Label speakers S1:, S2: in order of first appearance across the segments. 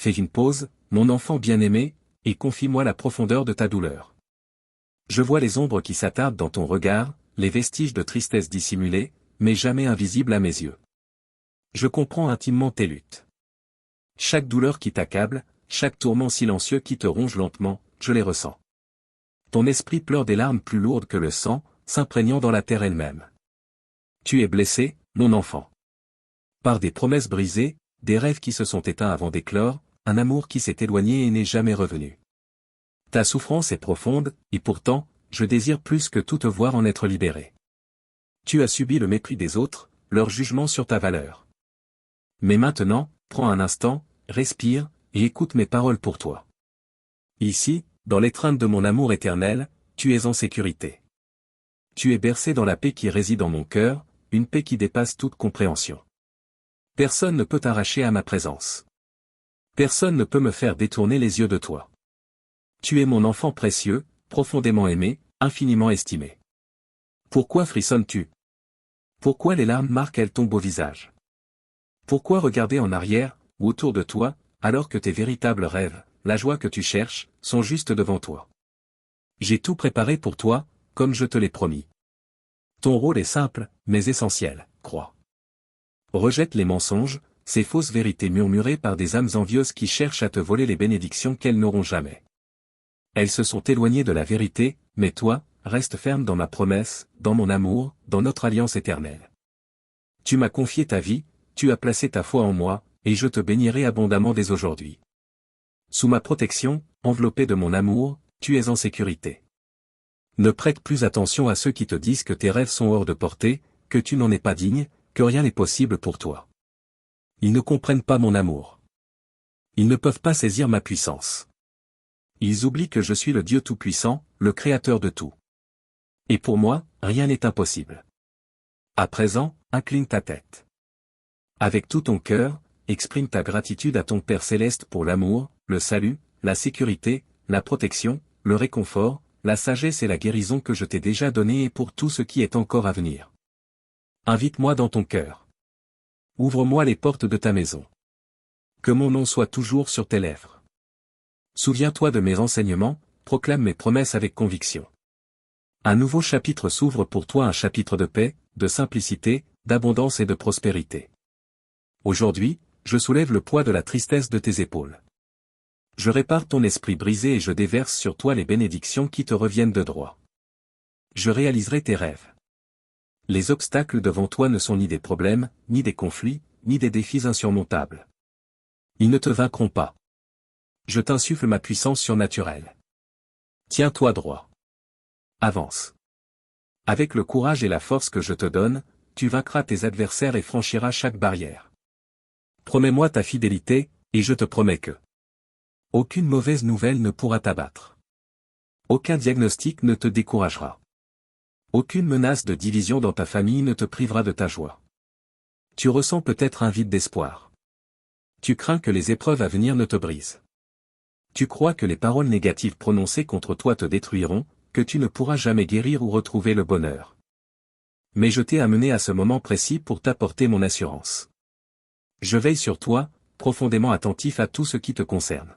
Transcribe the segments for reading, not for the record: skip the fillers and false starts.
S1: fais une pause, mon enfant bien-aimé, et confie-moi la profondeur de ta douleur. Je vois les ombres qui s'attardent dans ton regard, les vestiges de tristesse dissimulés, mais jamais invisibles à mes yeux. Je comprends intimement tes luttes. Chaque douleur qui t'accable, chaque tourment silencieux qui te ronge lentement, je les ressens. Ton esprit pleure des larmes plus lourdes que le sang, s'imprégnant dans la terre elle-même. Tu es blessé, mon enfant. Par des promesses brisées, des rêves qui se sont éteints avant d'éclore, un amour qui s'est éloigné et n'est jamais revenu. Ta souffrance est profonde, et pourtant, je désire plus que tout te voir en être libéré. Tu as subi le mépris des autres, leur jugement sur ta valeur. Mais maintenant, prends un instant, respire, et écoute mes paroles pour toi. Ici, dans l'étreinte de mon amour éternel, tu es en sécurité. Tu es bercé dans la paix qui réside en mon cœur, une paix qui dépasse toute compréhension. Personne ne peut t'arracher à ma présence. Personne ne peut me faire détourner les yeux de toi. Tu es mon enfant précieux, profondément aimé, infiniment estimé. Pourquoi frissonnes-tu? Pourquoi les larmes marquent-elles ton beau visage? Pourquoi regarder en arrière, ou autour de toi, alors que tes véritables rêves, la joie que tu cherches, sont juste devant toi? J'ai tout préparé pour toi, comme je te l'ai promis. Ton rôle est simple, mais essentiel, crois. Rejette les mensonges, ces fausses vérités murmurées par des âmes envieuses qui cherchent à te voler les bénédictions qu'elles n'auront jamais. Elles se sont éloignées de la vérité, mais toi, reste ferme dans ma promesse, dans mon amour, dans notre alliance éternelle. Tu m'as confié ta vie, tu as placé ta foi en moi, et je te bénirai abondamment dès aujourd'hui. Sous ma protection, enveloppé de mon amour, tu es en sécurité. Ne prête plus attention à ceux qui te disent que tes rêves sont hors de portée, que tu n'en es pas digne, que rien n'est possible pour toi. Ils ne comprennent pas mon amour. Ils ne peuvent pas saisir ma puissance. Ils oublient que je suis le Dieu Tout-Puissant, le Créateur de tout. Et pour moi, rien n'est impossible. À présent, incline ta tête. Avec tout ton cœur, exprime ta gratitude à ton Père Céleste pour l'amour, le salut, la sécurité, la protection, le réconfort, la sagesse et la guérison que je t'ai déjà donnée et pour tout ce qui est encore à venir. Invite-moi dans ton cœur. Ouvre-moi les portes de ta maison. Que mon nom soit toujours sur tes lèvres. Souviens-toi de mes enseignements, proclame mes promesses avec conviction. Un nouveau chapitre s'ouvre pour toi, un chapitre de paix, de simplicité, d'abondance et de prospérité. Aujourd'hui, je soulève le poids de la tristesse de tes épaules. Je répare ton esprit brisé et je déverse sur toi les bénédictions qui te reviennent de droit. Je réaliserai tes rêves. Les obstacles devant toi ne sont ni des problèmes, ni des conflits, ni des défis insurmontables. Ils ne te vaincront pas. Je t'insuffle ma puissance surnaturelle. Tiens-toi droit. Avance. Avec le courage et la force que je te donne, tu vaincras tes adversaires et franchiras chaque barrière. Promets-moi ta fidélité, et je te promets que aucune mauvaise nouvelle ne pourra t'abattre. Aucun diagnostic ne te découragera. Aucune menace de division dans ta famille ne te privera de ta joie. Tu ressens peut-être un vide d'espoir. Tu crains que les épreuves à venir ne te brisent. Tu crois que les paroles négatives prononcées contre toi te détruiront, que tu ne pourras jamais guérir ou retrouver le bonheur. Mais je t'ai amené à ce moment précis pour t'apporter mon assurance. Je veille sur toi, profondément attentif à tout ce qui te concerne.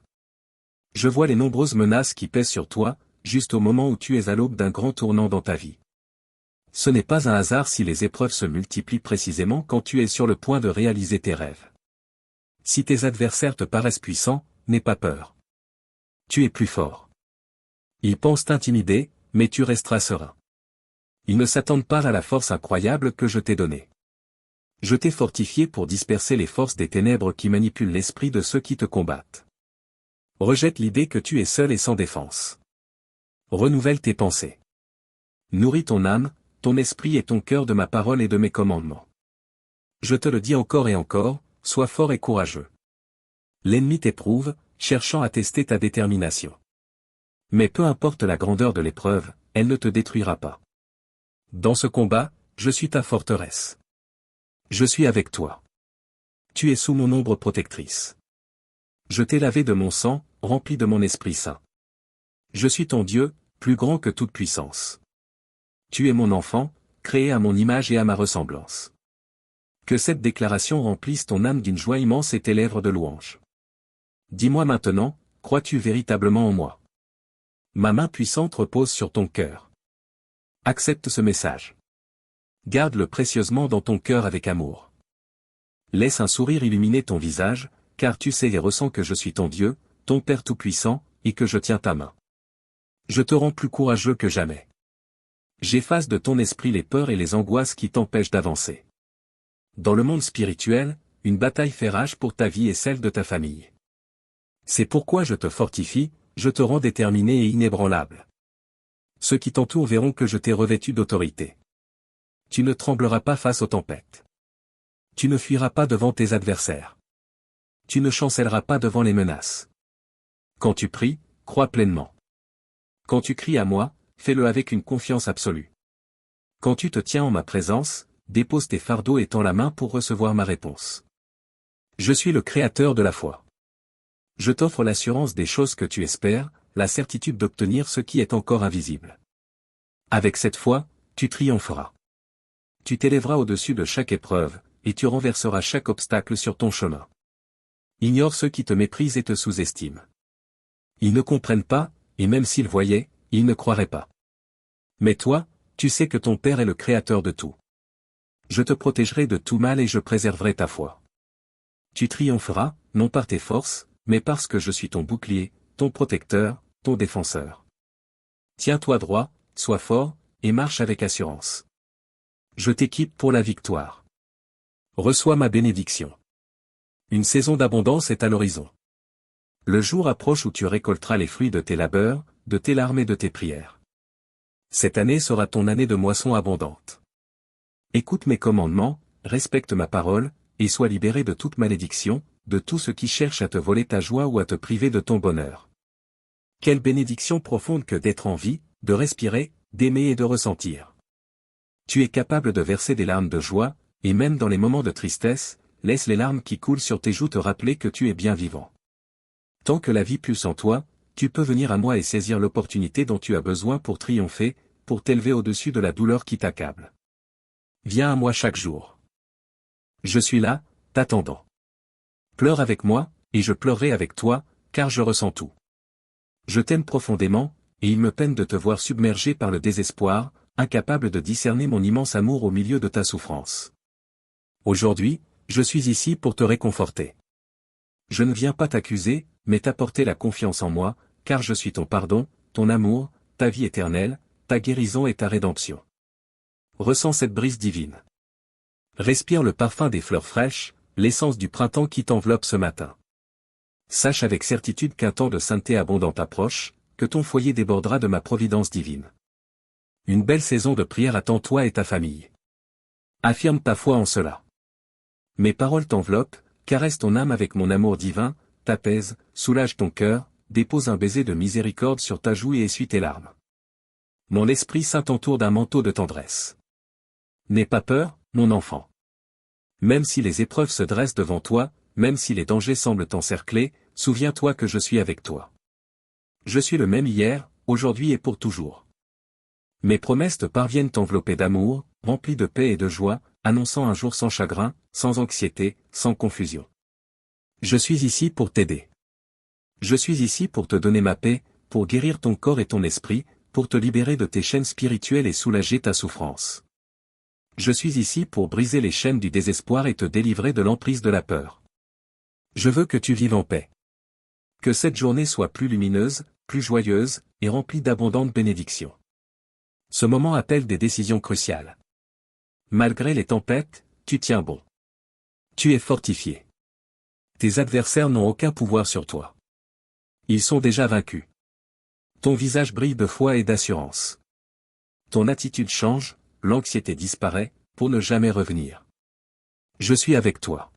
S1: Je vois les nombreuses menaces qui pèsent sur toi, juste au moment où tu es à l'aube d'un grand tournant dans ta vie. Ce n'est pas un hasard si les épreuves se multiplient précisément quand tu es sur le point de réaliser tes rêves. Si tes adversaires te paraissent puissants, n'aie pas peur. Tu es plus fort. Ils pensent t'intimider, mais tu resteras serein. Ils ne s'attendent pas à la force incroyable que je t'ai donnée. Je t'ai fortifié pour disperser les forces des ténèbres qui manipulent l'esprit de ceux qui te combattent. Rejette l'idée que tu es seul et sans défense. Renouvelle tes pensées. Nourris ton âme, ton esprit et ton cœur de ma parole et de mes commandements. Je te le dis encore et encore, sois fort et courageux. L'ennemi t'éprouve, cherchant à tester ta détermination. Mais peu importe la grandeur de l'épreuve, elle ne te détruira pas. Dans ce combat, je suis ta forteresse. Je suis avec toi. Tu es sous mon ombre protectrice. Je t'ai lavé de mon sang, rempli de mon Esprit Saint. Je suis ton Dieu, plus grand que toute puissance. Tu es mon enfant, créé à mon image et à ma ressemblance. Que cette déclaration remplisse ton âme d'une joie immense et tes lèvres de louange. Dis-moi maintenant, crois-tu véritablement en moi? Ma main puissante repose sur ton cœur. Accepte ce message. Garde-le précieusement dans ton cœur avec amour. Laisse un sourire illuminer ton visage, car tu sais et ressens que je suis ton Dieu, ton Père Tout-Puissant, et que je tiens ta main. Je te rends plus courageux que jamais. J'efface de ton esprit les peurs et les angoisses qui t'empêchent d'avancer. Dans le monde spirituel, une bataille fait rage pour ta vie et celle de ta famille. C'est pourquoi je te fortifie, je te rends déterminé et inébranlable. Ceux qui t'entourent verront que je t'ai revêtu d'autorité. Tu ne trembleras pas face aux tempêtes. Tu ne fuiras pas devant tes adversaires. Tu ne chancelleras pas devant les menaces. Quand tu pries, crois pleinement. Quand tu cries à moi, fais-le avec une confiance absolue. Quand tu te tiens en ma présence, dépose tes fardeaux et tends la main pour recevoir ma réponse. Je suis le créateur de la foi. Je t'offre l'assurance des choses que tu espères, la certitude d'obtenir ce qui est encore invisible. Avec cette foi, tu triompheras. Tu t'élèveras au-dessus de chaque épreuve, et tu renverseras chaque obstacle sur ton chemin. Ignore ceux qui te méprisent et te sous-estiment. Ils ne comprennent pas, et même s'ils voyaient, ils ne croiraient pas. Mais toi, tu sais que ton Père est le créateur de tout. Je te protégerai de tout mal et je préserverai ta foi. Tu triompheras, non par tes forces, mais parce que je suis ton bouclier, ton protecteur, ton défenseur. Tiens-toi droit, sois fort, et marche avec assurance. Je t'équipe pour la victoire. Reçois ma bénédiction. Une saison d'abondance est à l'horizon. Le jour approche où tu récolteras les fruits de tes labeurs, de tes larmes et de tes prières. Cette année sera ton année de moisson abondante. Écoute mes commandements, respecte ma parole, et sois libéré de toute malédiction, de tout ce qui cherche à te voler ta joie ou à te priver de ton bonheur. Quelle bénédiction profonde que d'être en vie, de respirer, d'aimer et de ressentir. Tu es capable de verser des larmes de joie, et même dans les moments de tristesse, laisse les larmes qui coulent sur tes joues te rappeler que tu es bien vivant. Tant que la vie pulse en toi, tu peux venir à moi et saisir l'opportunité dont tu as besoin pour triompher, pour t'élever au-dessus de la douleur qui t'accable. Viens à moi chaque jour. Je suis là, t'attendant. Pleure avec moi, et je pleurerai avec toi, car je ressens tout. Je t'aime profondément, et il me peine de te voir submergé par le désespoir, incapable de discerner mon immense amour au milieu de ta souffrance. Aujourd'hui, je suis ici pour te réconforter. Je ne viens pas t'accuser, mais t'apporter la confiance en moi, car je suis ton pardon, ton amour, ta vie éternelle, ta guérison et ta rédemption. Ressens cette brise divine. Respire le parfum des fleurs fraîches, l'essence du printemps qui t'enveloppe ce matin. Sache avec certitude qu'un temps de sainteté abondante approche, que ton foyer débordera de ma providence divine. Une belle saison de prière attend toi et ta famille. Affirme ta foi en cela. Mes paroles t'enveloppent, caresse ton âme avec mon amour divin, t'apaise, soulage ton cœur, dépose un baiser de miséricorde sur ta joue et essuie tes larmes. Mon Esprit Saint t'entoure d'un manteau de tendresse. N'aie pas peur, mon enfant. Même si les épreuves se dressent devant toi, même si les dangers semblent t'encercler, souviens-toi que je suis avec toi. Je suis le même hier, aujourd'hui et pour toujours. Mes promesses te parviennent enveloppées d'amour, remplies de paix et de joie, annonçant un jour sans chagrin, sans anxiété, sans confusion. Je suis ici pour t'aider. Je suis ici pour te donner ma paix, pour guérir ton corps et ton esprit, pour te libérer de tes chaînes spirituelles et soulager ta souffrance. Je suis ici pour briser les chaînes du désespoir et te délivrer de l'emprise de la peur. Je veux que tu vives en paix. Que cette journée soit plus lumineuse, plus joyeuse, et remplie d'abondantes bénédictions. Ce moment appelle des décisions cruciales. Malgré les tempêtes, tu tiens bon. Tu es fortifié. Tes adversaires n'ont aucun pouvoir sur toi. Ils sont déjà vaincus. Ton visage brille de foi et d'assurance. Ton attitude change, l'anxiété disparaît, pour ne jamais revenir. Je suis avec toi.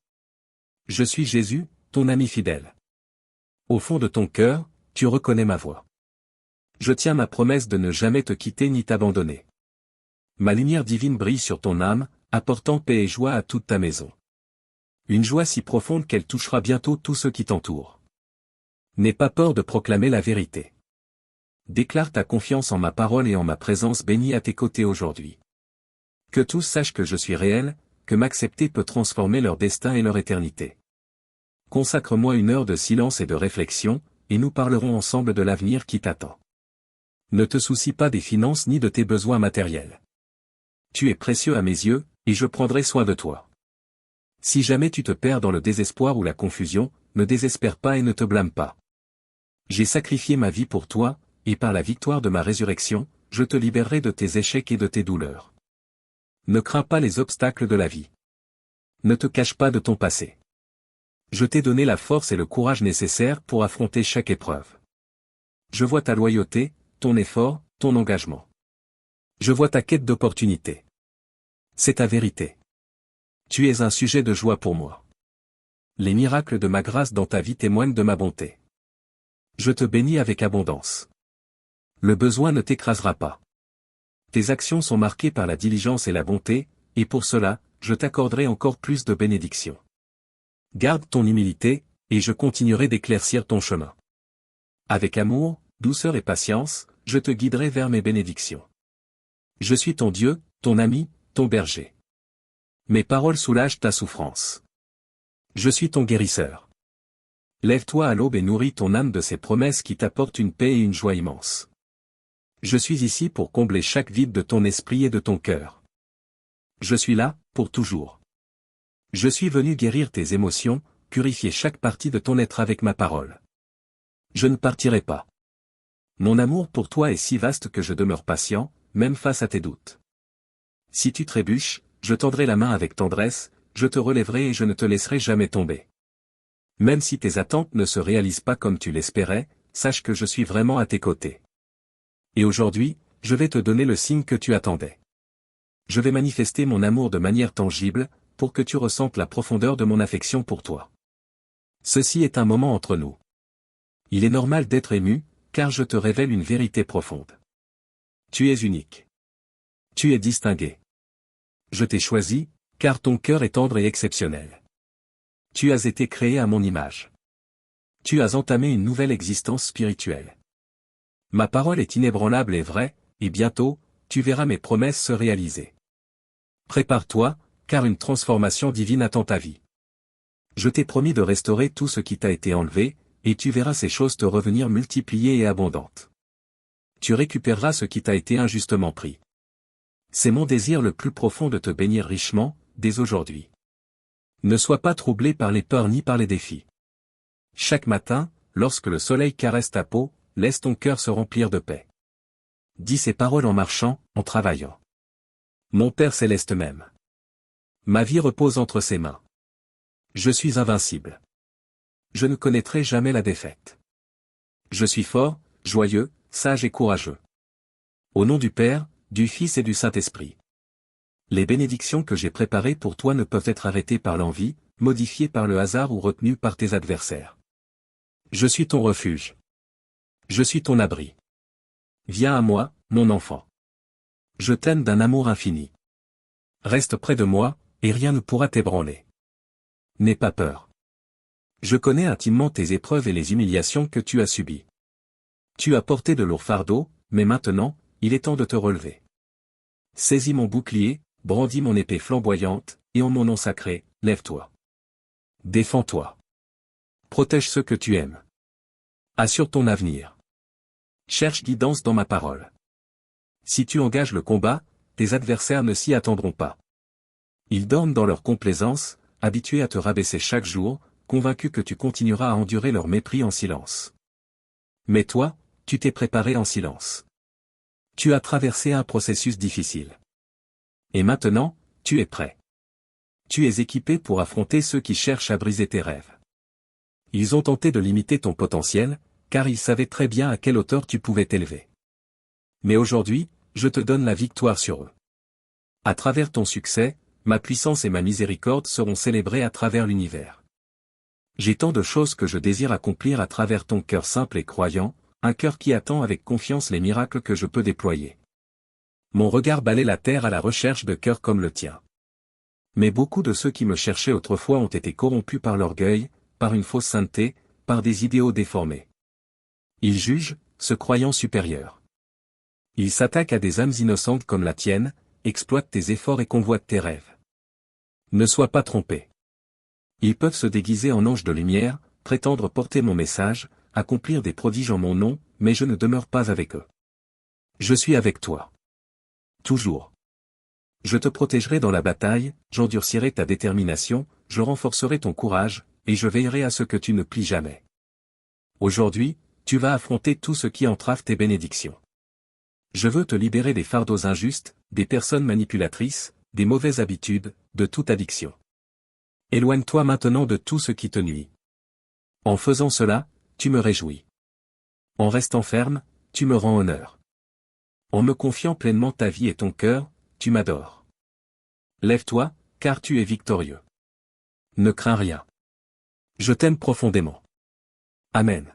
S1: Je suis Jésus, ton ami fidèle. Au fond de ton cœur, tu reconnais ma voix. Je tiens ma promesse de ne jamais te quitter ni t'abandonner. Ma lumière divine brille sur ton âme, apportant paix et joie à toute ta maison. Une joie si profonde qu'elle touchera bientôt tous ceux qui t'entourent. N'aie pas peur de proclamer la vérité. Déclare ta confiance en ma parole et en ma présence bénie à tes côtés aujourd'hui. Que tous sachent que je suis réel, que m'accepter peut transformer leur destin et leur éternité. Consacre-moi 1 heure de silence et de réflexion, et nous parlerons ensemble de l'avenir qui t'attend. Ne te soucie pas des finances ni de tes besoins matériels. Tu es précieux à mes yeux, et je prendrai soin de toi. Si jamais tu te perds dans le désespoir ou la confusion, ne désespère pas et ne te blâme pas. J'ai sacrifié ma vie pour toi, et par la victoire de ma résurrection, je te libérerai de tes échecs et de tes douleurs. Ne crains pas les obstacles de la vie. Ne te cache pas de ton passé. Je t'ai donné la force et le courage nécessaires pour affronter chaque épreuve. Je vois ta loyauté, ton effort, ton engagement. Je vois ta quête d'opportunité. C'est ta vérité. Tu es un sujet de joie pour moi. Les miracles de ma grâce dans ta vie témoignent de ma bonté. Je te bénis avec abondance. Le besoin ne t'écrasera pas. Tes actions sont marquées par la diligence et la bonté, et pour cela, je t'accorderai encore plus de bénédictions. Garde ton humilité, et je continuerai d'éclaircir ton chemin. Avec amour, douceur et patience, je te guiderai vers mes bénédictions. Je suis ton Dieu, ton ami, ton berger. Mes paroles soulagent ta souffrance. Je suis ton guérisseur. Lève-toi à l'aube et nourris ton âme de ces promesses qui t'apportent une paix et une joie immense. Je suis ici pour combler chaque vide de ton esprit et de ton cœur. Je suis là, pour toujours. Je suis venu guérir tes émotions, purifier chaque partie de ton être avec ma parole. Je ne partirai pas. Mon amour pour toi est si vaste que je demeure patient, même face à tes doutes. Si tu trébuches, je tendrai la main avec tendresse, je te relèverai et je ne te laisserai jamais tomber. Même si tes attentes ne se réalisent pas comme tu l'espérais, sache que je suis vraiment à tes côtés. Et aujourd'hui, je vais te donner le signe que tu attendais. Je vais manifester mon amour de manière tangible, pour que tu ressentes la profondeur de mon affection pour toi. Ceci est un moment entre nous. Il est normal d'être ému, car je te révèle une vérité profonde. Tu es unique. Tu es distingué. Je t'ai choisi, car ton cœur est tendre et exceptionnel. Tu as été créé à mon image. Tu as entamé une nouvelle existence spirituelle. Ma parole est inébranlable et vraie, et bientôt, tu verras mes promesses se réaliser. Prépare-toi, car une transformation divine attend ta vie. Je t'ai promis de restaurer tout ce qui t'a été enlevé, et tu verras ces choses te revenir multipliées et abondantes. Tu récupéreras ce qui t'a été injustement pris. C'est mon désir le plus profond de te bénir richement, dès aujourd'hui. Ne sois pas troublé par les peurs ni par les défis. Chaque matin, lorsque le soleil caresse ta peau, laisse ton cœur se remplir de paix. Dis ces paroles en marchant, en travaillant. Mon Père céleste m'aime. Ma vie repose entre ses mains. Je suis invincible. Je ne connaîtrai jamais la défaite. Je suis fort, joyeux, sage et courageux. Au nom du Père, du Fils et du Saint-Esprit. Les bénédictions que j'ai préparées pour toi ne peuvent être arrêtées par l'envie, modifiées par le hasard ou retenues par tes adversaires. Je suis ton refuge. Je suis ton abri. Viens à moi, mon enfant. Je t'aime d'un amour infini. Reste près de moi, et rien ne pourra t'ébranler. N'aie pas peur. Je connais intimement tes épreuves et les humiliations que tu as subies. Tu as porté de lourds fardeaux, mais maintenant, il est temps de te relever. Saisis mon bouclier, brandis mon épée flamboyante, et en mon nom sacré, lève-toi. Défends-toi. Protège ceux que tu aimes. Assure ton avenir. Cherche guidance dans ma parole. Si tu engages le combat, tes adversaires ne s'y attendront pas. Ils dorment dans leur complaisance, habitués à te rabaisser chaque jour, convaincus que tu continueras à endurer leur mépris en silence. Mais toi, tu t'es préparé en silence. Tu as traversé un processus difficile. Et maintenant, tu es prêt. Tu es équipé pour affronter ceux qui cherchent à briser tes rêves. Ils ont tenté de limiter ton potentiel, car ils savaient très bien à quelle hauteur tu pouvais t'élever. Mais aujourd'hui, je te donne la victoire sur eux. À travers ton succès, ma puissance et ma miséricorde seront célébrées à travers l'univers. J'ai tant de choses que je désire accomplir à travers ton cœur simple et croyant, un cœur qui attend avec confiance les miracles que je peux déployer. Mon regard balaie la terre à la recherche de cœurs comme le tien. Mais beaucoup de ceux qui me cherchaient autrefois ont été corrompus par l'orgueil, par une fausse sainteté, par des idéaux déformés. Ils jugent, se croyant supérieurs. Ils s'attaquent à des âmes innocentes comme la tienne, exploitent tes efforts et convoitent tes rêves. Ne sois pas trompé. Ils peuvent se déguiser en anges de lumière, prétendre porter mon message, accomplir des prodiges en mon nom, mais je ne demeure pas avec eux. Je suis avec toi. Toujours. Je te protégerai dans la bataille, j'endurcirai ta détermination, je renforcerai ton courage, et je veillerai à ce que tu ne plies jamais. Aujourd'hui, tu vas affronter tout ce qui entrave tes bénédictions. Je veux te libérer des fardeaux injustes, des personnes manipulatrices, des mauvaises habitudes, de toute addiction. Éloigne-toi maintenant de tout ce qui te nuit. En faisant cela, tu me réjouis. En restant ferme, tu me rends honneur. En me confiant pleinement ta vie et ton cœur, tu m'adores. Lève-toi, car tu es victorieux. Ne crains rien. Je t'aime profondément. Amen.